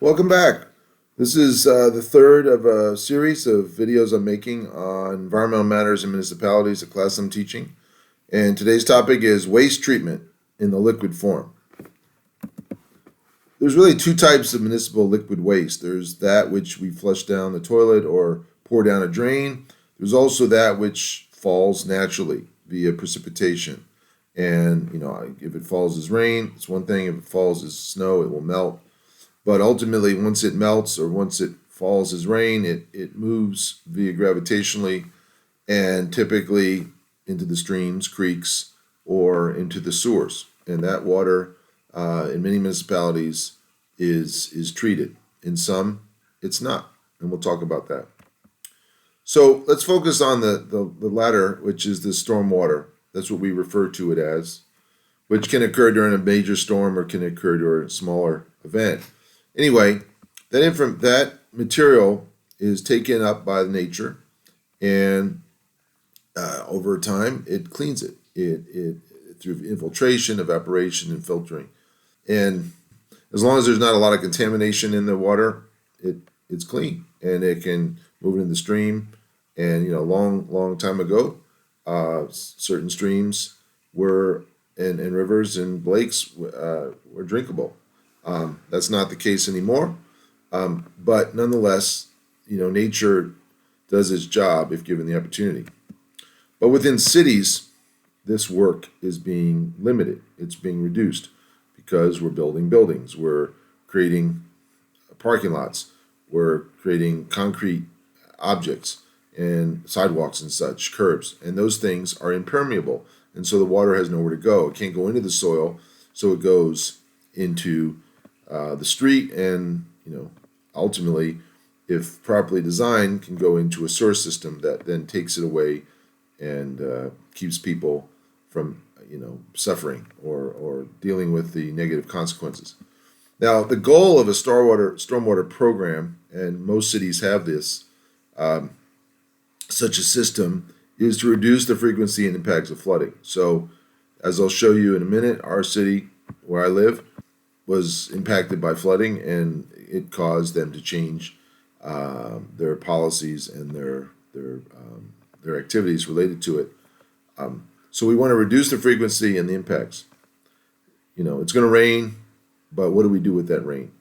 Welcome back. This is the third of a series of videos I'm making on environmental matters in municipalities, a class I'm teaching. And today's topic is waste treatment in the liquid form. There's really two types of municipal liquid waste. There's that which we flush down the toilet or pour down a drain. There's also that which falls naturally via precipitation. And, if it falls as rain, it's one thing. If it falls as snow, it will melt. But ultimately, once it melts or once it falls as rain, it moves via gravitationally and typically into the streams, creeks, or into the sewers. And that water in many municipalities is treated. In some, it's not. And we'll talk about that. So let's focus on the latter, which is the storm water. That's what we refer to it as, which can occur during a major storm or can occur during a smaller event. Anyway, that material is taken up by nature, and over time it cleans it. It through infiltration, evaporation, and filtering. And as long as there's not a lot of contamination in the water, it's clean, and it can move it in the stream. And long time ago, certain streams were and rivers and lakes were drinkable. That's not the case anymore, but nonetheless, nature does its job if given the opportunity. But within cities, this work is being limited. It's being reduced because we're building buildings, we're creating parking lots, we're creating concrete objects and sidewalks and such, curbs, and those things are impermeable, and so the water has nowhere to go. It can't go into the soil, so it goes into the street, and ultimately, if properly designed, can go into a sewer system that then takes it away and keeps people from suffering or dealing with the negative consequences. Now, the goal of a stormwater program, and most cities have this, such a system, is to reduce the frequency and impacts of flooding. So, as I'll show you in a minute, our city where I live was impacted by flooding, and it caused them to change their policies and their activities related to it. So we want to reduce the frequency and the impacts. It's going to rain, but what do we do with that rain?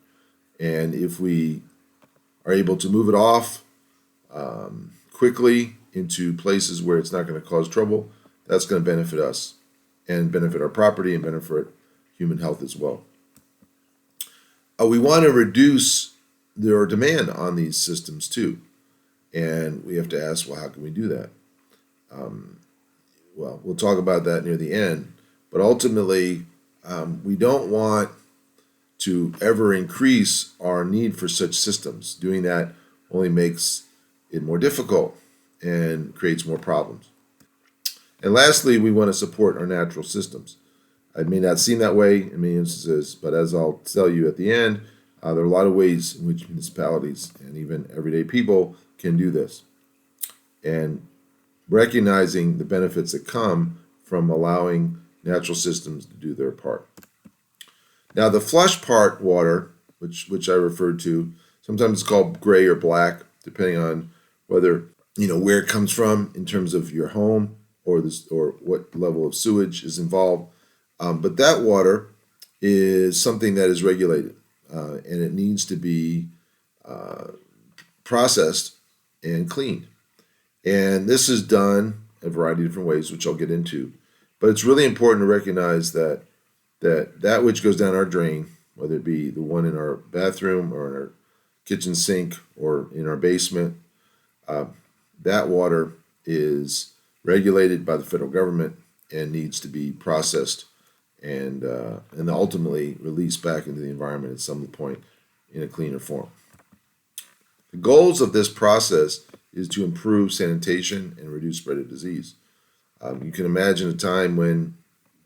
And if we are able to move it off quickly into places where it's not going to cause trouble, that's going to benefit us and benefit our property and benefit human health as well. We want to reduce their demand on these systems too. And we have to ask, well, how can we do that? Well, we'll talk about that near the end. But ultimately, we don't want to ever increase our need for such systems. Doing that only makes it more difficult and creates more problems. And lastly, we want to support our natural systems. It may not seem that way in many instances, but as I'll tell you at the end, there are a lot of ways in which municipalities and even everyday people can do this. And recognizing the benefits that come from allowing natural systems to do their part. Now, the flush part water, which I referred to, sometimes it's called gray or black, depending on whether, where it comes from in terms of your home or what level of sewage is involved. But that water is something that is regulated, and it needs to be processed and cleaned. And this is done a variety of different ways, which I'll get into. But it's really important to recognize that which goes down our drain, whether it be the one in our bathroom or in our kitchen sink or in our basement, that water is regulated by the federal government and needs to be processed and ultimately released back into the environment at some point in a cleaner form. The goals of this process is to improve sanitation and reduce spread of disease. You can imagine a time when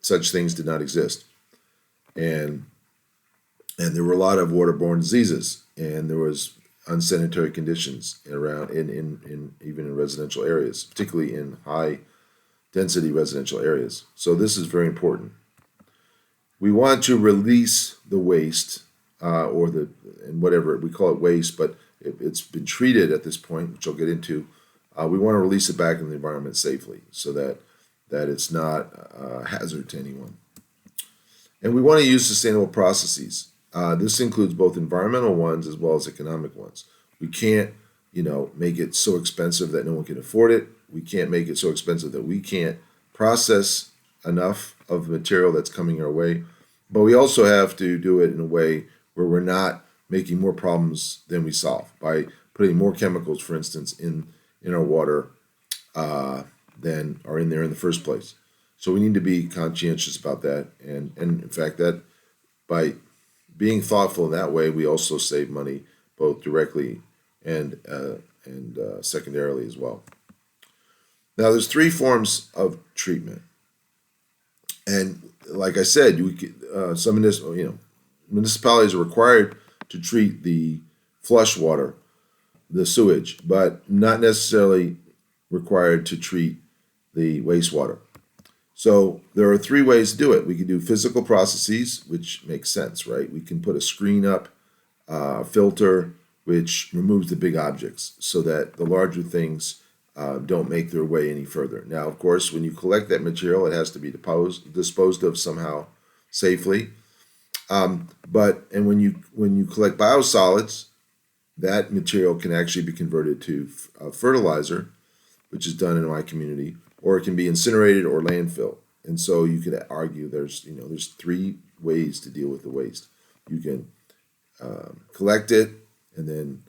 such things did not exist, and there were a lot of waterborne diseases, and there was unsanitary conditions around in even in residential areas, particularly in high density residential areas. So this is very important. We want to release the waste and whatever we call it waste, but it's been treated at this point, which I'll get into. We want to release it back in the environment safely, so that it's not a hazard to anyone. And we want to use sustainable processes. This includes both environmental ones as well as economic ones. We can't, make it so expensive that no one can afford it. We can't make it so expensive that we can't process enough of the material that's coming our way. But we also have to do it in a way where we're not making more problems than we solve by putting more chemicals, for instance, in our water than are in there in the first place. So we need to be conscientious about that, and in fact, that by being thoughtful in that way, we also save money both directly and secondarily as well. Now, there's 3 forms of treatment, and like I said, some municipalities are required to treat the flush water, the sewage, but not necessarily required to treat the wastewater. So there are 3 ways to do it. We can do physical processes, which makes sense, right? We can put a screen up, a filter, which removes the big objects so that the larger things don't make their way any further. Now, of course, when you collect that material, it has to be disposed of somehow safely. But when you collect biosolids, that material can actually be converted to fertilizer, which is done in my community, or it can be incinerated or landfill. And so you could argue there's 3 ways to deal with the waste. You can collect it and then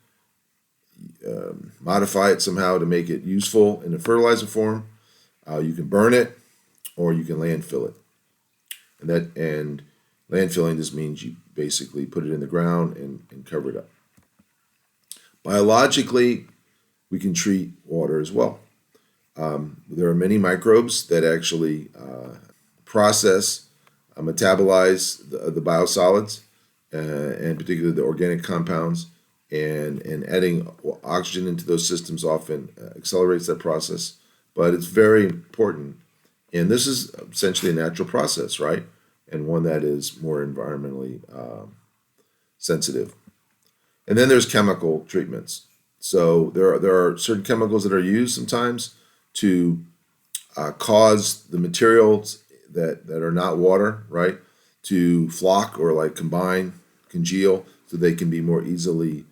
modify it somehow to make it useful in a fertilizer form. You can burn it, or you can landfill it. And landfilling just means you basically put it in the ground and cover it up. Biologically, we can treat water as well. There are many microbes that actually process, metabolize the biosolids, and particularly the organic compounds, and adding oxygen into those systems often accelerates that process. But it's very important, and this is essentially a natural process, right? And one that is more environmentally sensitive. And then there's chemical treatments. So there are certain chemicals that are used sometimes to cause the materials that are not water, right, to flock or like congeal, so they can be more easily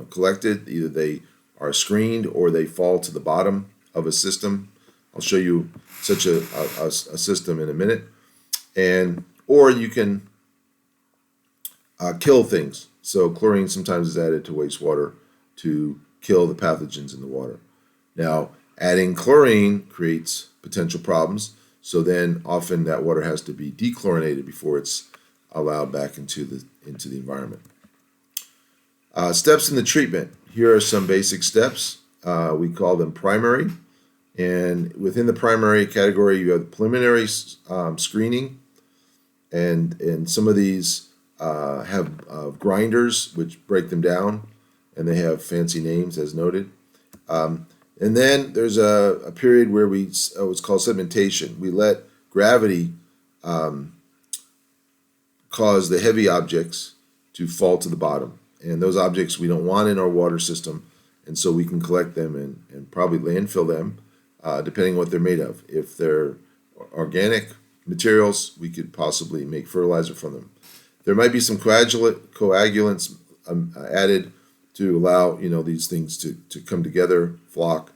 collected. Either they are screened or they fall to the bottom of a system. I'll show you such a system in a minute. Or you can kill things. So chlorine sometimes is added to wastewater to kill the pathogens in the water. Now, adding chlorine creates potential problems. So then often that water has to be dechlorinated before it's allowed back into the environment. Steps in the treatment. Here are some basic steps. We call them primary. And within the primary category, you have the preliminary screening. And some of these have grinders which break them down, and they have fancy names as noted. And then there's a period where it's called sedimentation. We let gravity cause the heavy objects to fall to the bottom. And those objects we don't want in our water system, and so we can collect them and probably landfill them, depending on what they're made of. If they're organic materials, we could possibly make fertilizer from them. There might be some coagulants added to allow these things to come together, flock,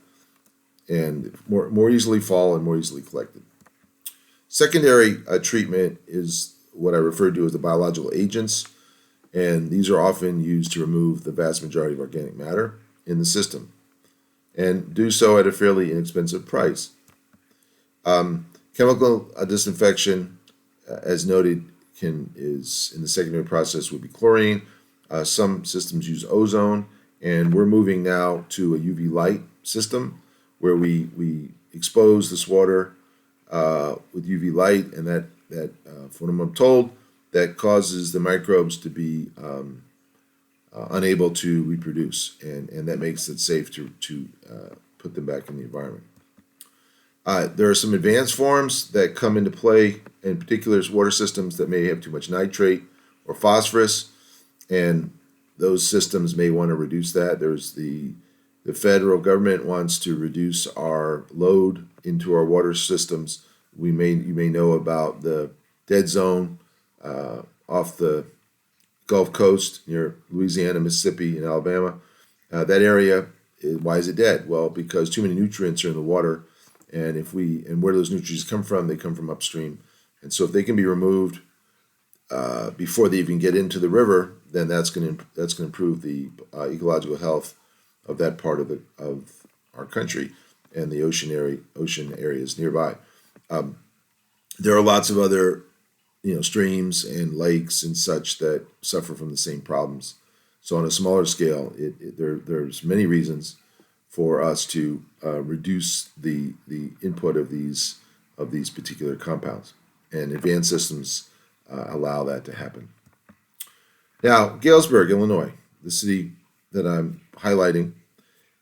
and more easily fall and more easily collected. Secondary treatment is what I refer to as the biological agents, and these are often used to remove the vast majority of organic matter in the system, and do so at a fairly inexpensive price. Chemical disinfection, as noted, is in the secondary process would be chlorine. Some systems use ozone, and we're moving now to a UV light system where we expose this water with UV light, and that from what I'm told, that causes the microbes to be unable to reproduce, and that makes it safe to put them back in the environment. There are some advanced forms that come into play, in particular water systems that may have too much nitrate or phosphorus, and those systems may want to reduce that. There's the federal government wants to reduce our load into our water systems. You may know about the dead zone off the Gulf Coast near Louisiana, Mississippi, and Alabama. That area, why is it dead? Well, because too many nutrients are in the water, and where do those nutrients come from? They come from upstream, and so if they can be removed before they even get into the river, then that's going to improve the ecological health of that part of our country and the ocean areas nearby. There are lots of other streams and lakes and such that suffer from the same problems. So on a smaller scale, there's many reasons for us to reduce the input of these particular compounds, and advanced systems allow that to happen. Now, Galesburg, Illinois, the city that I'm highlighting.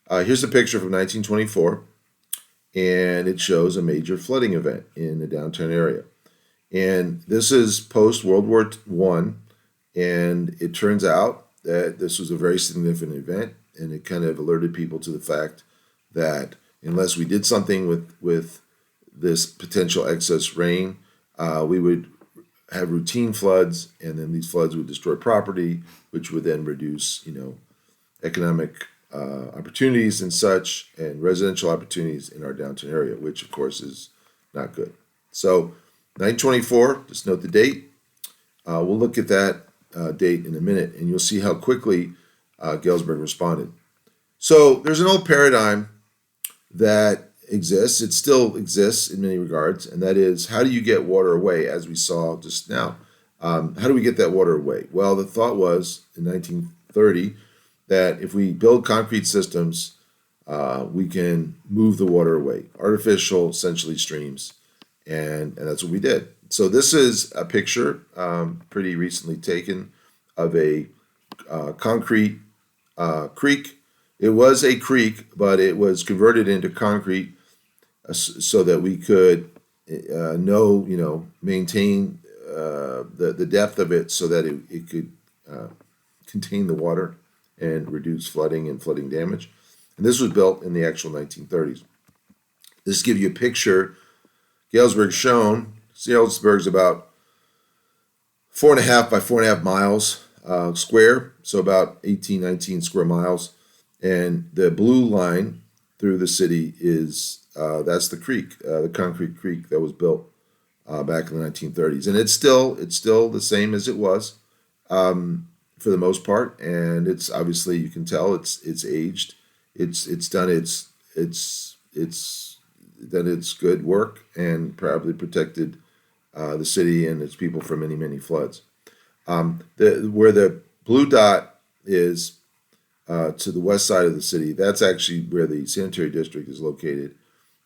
Here's a picture from 1924, and it shows a major flooding event in the downtown area. And this is post World War I, and it turns out that this was a very significant event, and it kind of alerted people to the fact that unless we did something with this potential excess rain, we would have routine floods, and then these floods would destroy property, which would then reduce, economic opportunities and such, and residential opportunities in our downtown area, which of course is not good. So 1924, just note the date. We'll look at that date in a minute, and you'll see how quickly Galesburg responded. So there's an old paradigm that exists. It still exists in many regards, and that is, how do you get water away, as we saw just now? How do we get that water away? Well, the thought was in 1930 that if we build concrete systems, we can move the water away, artificial, essentially, streams, and that's what we did. So this is a picture pretty recently taken of a concrete creek. It was a creek, but it was converted into concrete so that we could maintain the depth of it so that it could contain the water and reduce flooding and flooding damage. And this was built in the actual 1930s. This gives you a picture. Galesburg shown. Galesburg's about 4.5 by 4.5 miles square, so about 19 square miles. And the blue line through the city is that's the creek, the concrete creek that was built back in the 1930s, and it's still the same as it was for the most part. And it's obviously, you can tell it's aged. It's done its good work and probably protected the city and its people from many floods. Where the blue dot is to the west side of the city, that's actually where the sanitary district is located,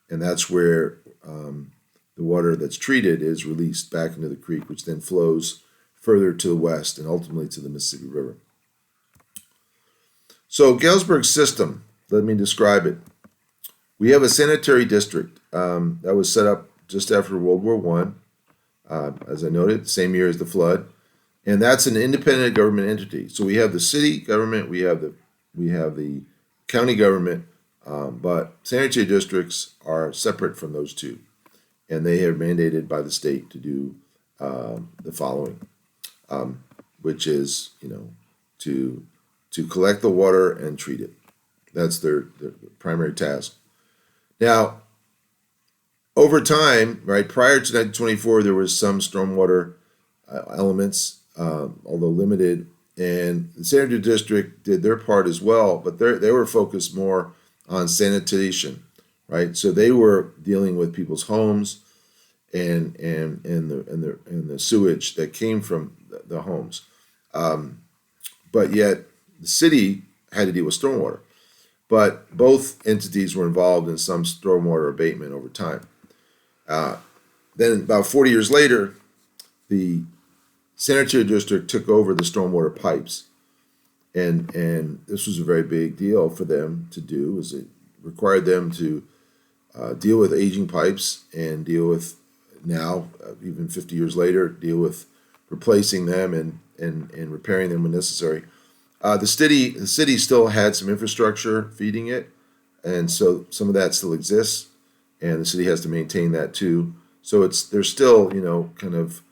and that's where the water that's treated is released back into the creek, which then flows further to the west and ultimately to the Mississippi River. So Galesburg's system, let me describe it. We have a sanitary district that was set up just after World War I, as I noted, same year as the flood, and that's an independent government entity. So we have the city government, we have the county government, but sanitary districts are separate from those two, and they are mandated by the state to do the following, which is to collect the water and treat it. That's their primary task. Now, over time, right, prior to 1924, there was some stormwater elements, although limited, and the sanitary district did their part as well, but they were focused more on sanitation, right? So they were dealing with people's homes and the sewage that came from the homes, but yet the city had to deal with stormwater. But both entities were involved in some stormwater abatement over time. Then about 40 years later, the sanitary district took over the stormwater pipes, and this was a very big deal for them to do, as it required them to deal with aging pipes and deal with now, even 50 years later, deal with replacing them and repairing them when necessary. The city still had some infrastructure feeding it, and so some of that still exists, and the city has to maintain that too. So there's still kind of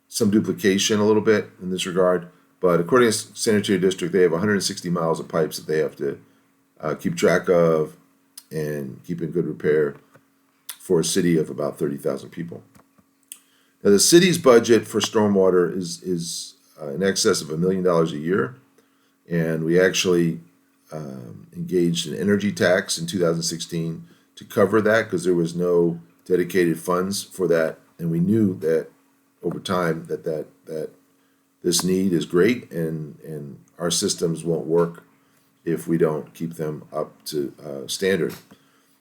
some duplication a little bit in this regard. But according to sanitary district, they have 160 miles of pipes that they have to keep track of and keep in good repair for a city of about 30,000 people. Now, the city's budget for stormwater is in excess of $1 million a year, and we actually engaged an energy tax in 2016 to cover that because there was no dedicated funds for that, and we knew that over time that this need is great, and our systems won't work if we don't keep them up to standard.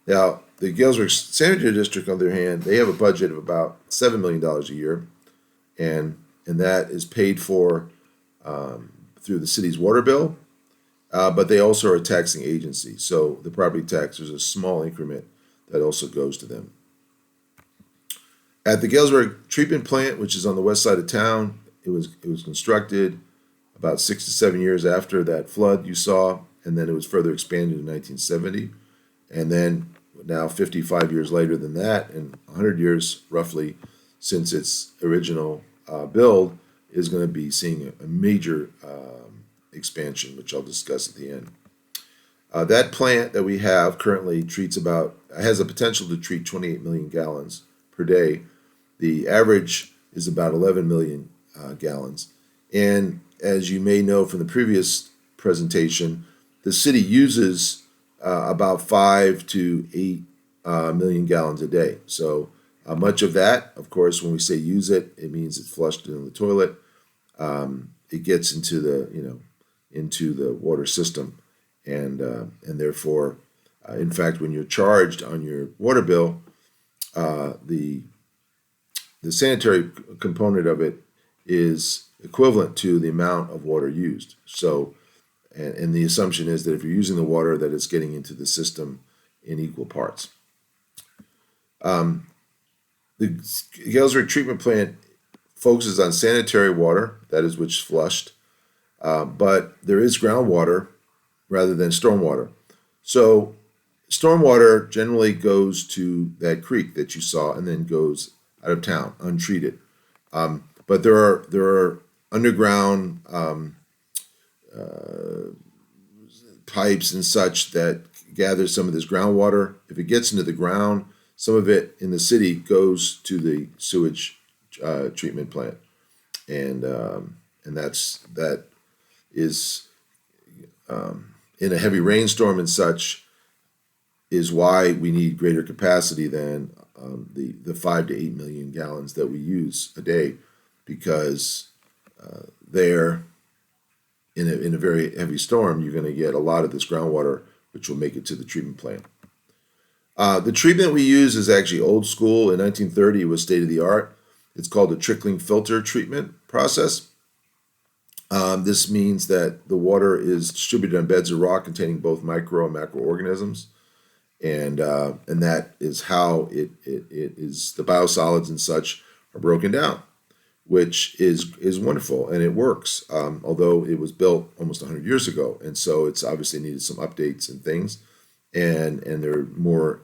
Now, the Galesburg Sanitary District, on the other hand, they have a budget of about $7 million a year, and that is paid for through the city's water bill, but they also are a taxing agency. So the property tax, there's a small increment that also goes to them. At the Galesburg treatment plant, which is on the west side of town, it was constructed about 6 to 7 years after that flood you saw, and then it was further expanded in 1970. And then now 55 years later than that, and 100 years roughly since its original build, is going to be seeing a major expansion, which I'll discuss at the end. That plant that we have currently has a potential to treat 28 million gallons per day. The average is about 11 million gallons. And as you may know from the previous presentation, the city uses about 5 to 8 million gallons a day. So much of that, of course, when we say use it, it means it's flushed in the toilet. It gets into the water system, and therefore, in fact, when you're charged on your water bill, the sanitary component of it is equivalent to the amount of water used. So, and the assumption is that if you're using the water, that it's getting into the system in equal parts. The Galesburg treatment plant focuses on sanitary water, that is which is flushed, but there is groundwater rather than stormwater. So stormwater generally goes to that creek that you saw and then goes out of town untreated. But there are underground pipes and such that gather some of this groundwater. If it gets into the ground, some of it in the city goes to the sewage treatment plant, and that is in a heavy rainstorm and such is why we need greater capacity than the 5 to 8 million gallons that we use a day, because there in a very heavy storm, you're going to get a lot of this groundwater, which will make it to the treatment plant. The treatment we use is actually old school. In 1930, it was state of the art. It's called the trickling filter treatment process. This means that the water is distributed on beds of rock containing both micro and macroorganisms, and that is how it is. The biosolids and such are broken down, which is wonderful, and it works. Although it was built almost 100 years ago, and so it's obviously needed some updates and things, and there are more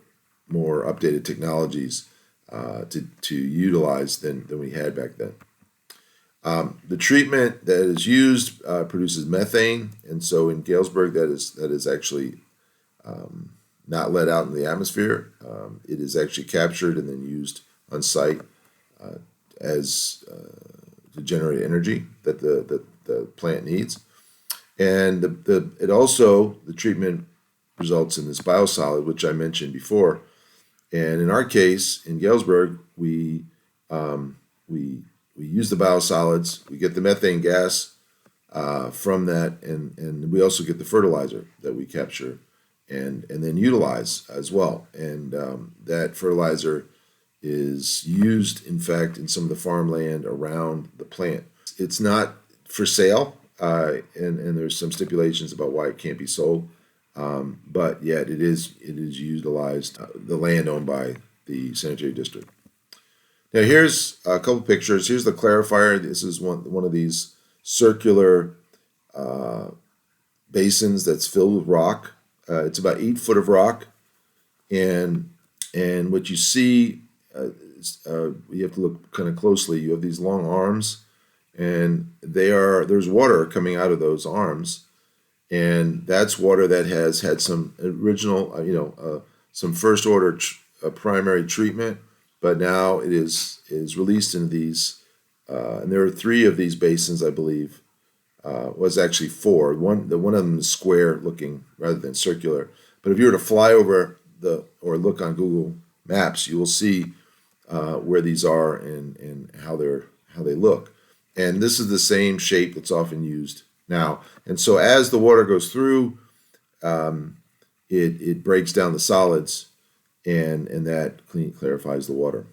updated technologies to utilize than we had back then. The treatment that is used produces methane, and so in Galesburg that is actually not let out in the atmosphere. It is actually captured and then used on site as to generate energy that the plant needs, and the treatment results in this biosolid, which I mentioned before. And in our case, in Galesburg, we use the biosolids. We get the methane gas from that, and we also get the fertilizer that we capture and then utilize as well. And that fertilizer is used, in fact, in some of the farmland around the plant. It's not for sale, and there's some stipulations about why it can't be sold. But yet it is utilized, the land owned by the sanitary district. Now here's a couple pictures. Here's the clarifier. This is one of these circular basins that's filled with rock. It's about 8 foot of rock, and what you see, you have to look kind of closely. You have these long arms, and there's water coming out of those arms, and that's water that has had some original, some first order primary treatment, but now it is released into these, and there are 3 of these basins, I believe. Was actually 4. One of them is square looking rather than circular. But if you were to fly over or look on Google Maps, you will see where these are and how they look. And this is the same shape that's often used now. And so as the water goes through, it breaks down the solids, and that clarifies the water.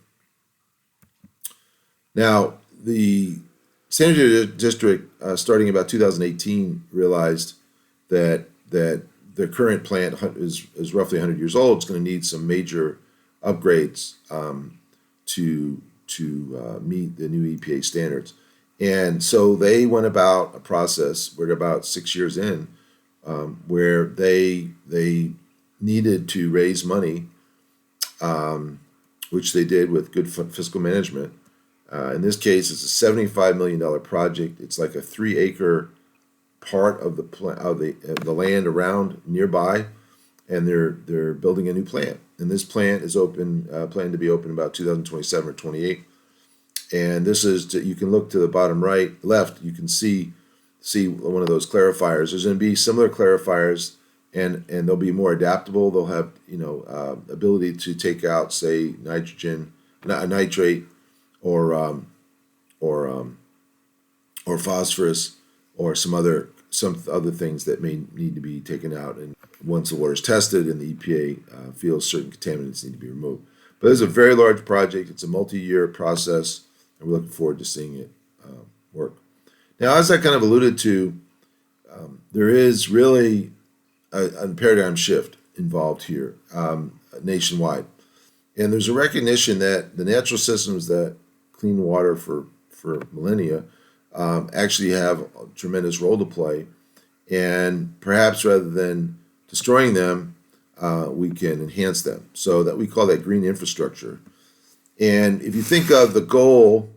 Now, the sanitary district, starting about 2018, realized that their current plant is roughly 100 years old. It's going to need some major upgrades to meet the new EPA standards. And so they went about a process. We're about 6 years in, where they needed to raise money, which they did with good fiscal management. In this case, it's a $75 million project. It's like a 3-acre part of the land around nearby, and they're building a new plant. And this plant is planned to be open about 2027 or 28. And this is you can look to the bottom left. You can see one of those clarifiers. There's going to be similar clarifiers, and they'll be more adaptable. They'll have ability to take out, say, nitrogen, nitrate, or phosphorus, or some other things that may need to be taken out. And once the water is tested and the EPA feels certain contaminants need to be removed. But it's a very large project. It's a multi-year process, and we're looking forward to seeing it work. Now, as I kind of alluded to, there is really a paradigm shift involved here nationwide. And there's a recognition that the natural systems that clean water for millennia actually have a tremendous role to play. And perhaps rather than destroying them, we can enhance them. So that we call that green infrastructure. And if you think of the goal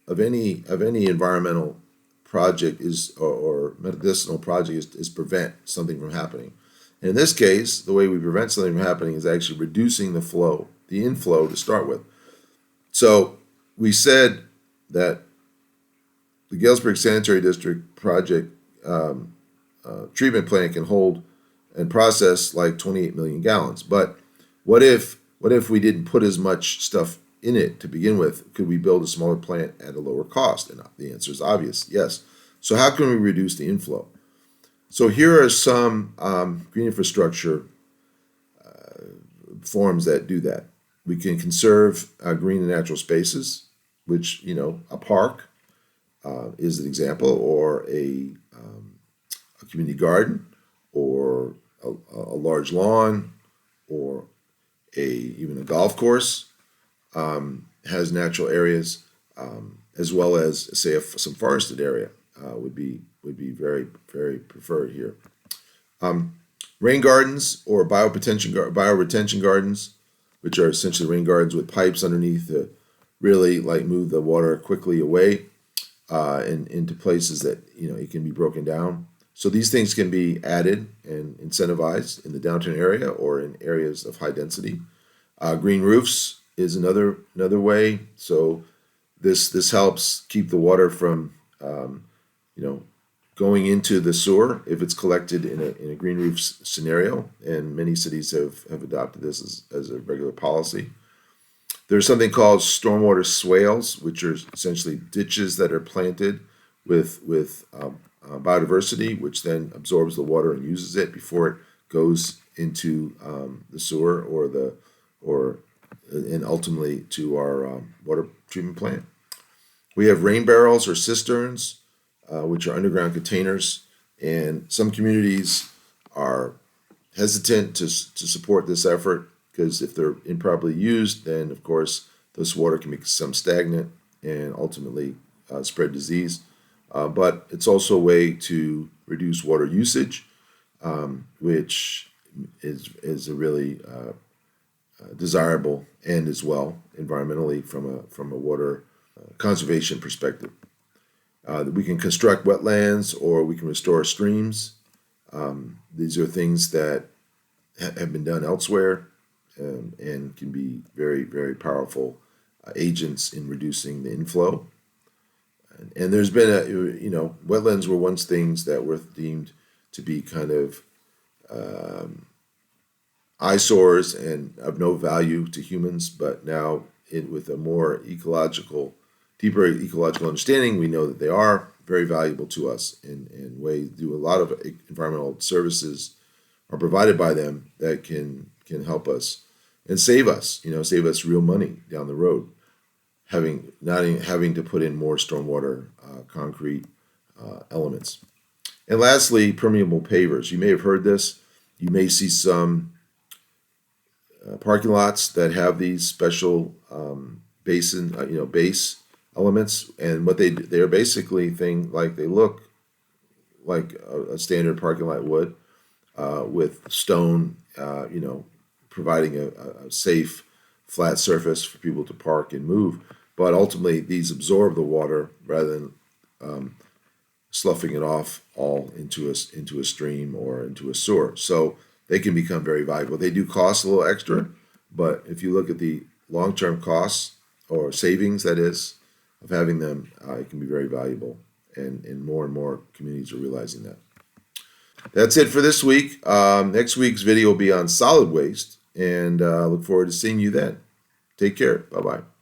of any environmental project or medicinal project is prevent something from happening. And in this case, the way we prevent something from happening is actually reducing the inflow to start with. So we said that the Galesburg Sanitary District project treatment plant can hold and process like 28 million gallons. But what if we didn't put as much stuff in it to begin with? Could we build a smaller plant at a lower cost? And the answer is obvious, yes. So how can we reduce the inflow? So here are some green infrastructure forms that do that. We can conserve green and natural spaces, which, a park is an example, or a community garden, or a large lawn, or even a golf course has natural areas, as well as, say, some forested area would be very, very preferred here. Rain gardens or bioretention gardens, which are essentially rain gardens with pipes underneath to really move the water quickly away and into places that it can be broken down. So these things can be added and incentivized in the downtown area or in areas of high density. Green roofs is another way. So this helps keep the water from going into the sewer if it's collected in a green roof scenario, and many cities have adopted this as a regular policy. There's something called stormwater swales, which are essentially ditches that are planted with biodiversity, which then absorbs the water and uses it before it goes into the sewer and ultimately to our water treatment plant. We have rain barrels or cisterns, which are underground containers, and some communities are hesitant to support this effort because if they're improperly used, then of course this water can become stagnant and ultimately spread disease. but it's also a way to reduce water usage, which is a really desirable end as well environmentally from a water conservation perspective. We can construct wetlands or we can restore streams. These are things that have been done elsewhere, and can be very, very powerful agents in reducing the inflow. And there's been wetlands were once things that were deemed to be kind of eyesores and of no value to humans, but now with a more deeper ecological understanding, we know that they are very valuable to us, and ways do a lot of environmental services are provided by them that can help us and save us real money down the road, not having to put in more stormwater concrete elements. And lastly, permeable pavers. You may have heard this. You may see some parking lots that have these special base elements, and what they're basically they look like a standard parking lot would, with stone, providing a safe flat surface for people to park and move. But ultimately, these absorb the water rather than sloughing it off all into a stream or into a sewer. So they can become very valuable. They do cost a little extra, but if you look at the long-term costs or savings, that is, of having them, it can be very valuable, and more communities are realizing that. That's it for this week. Next week's video will be on solid waste, and look forward to seeing you then. Take care. Bye-bye.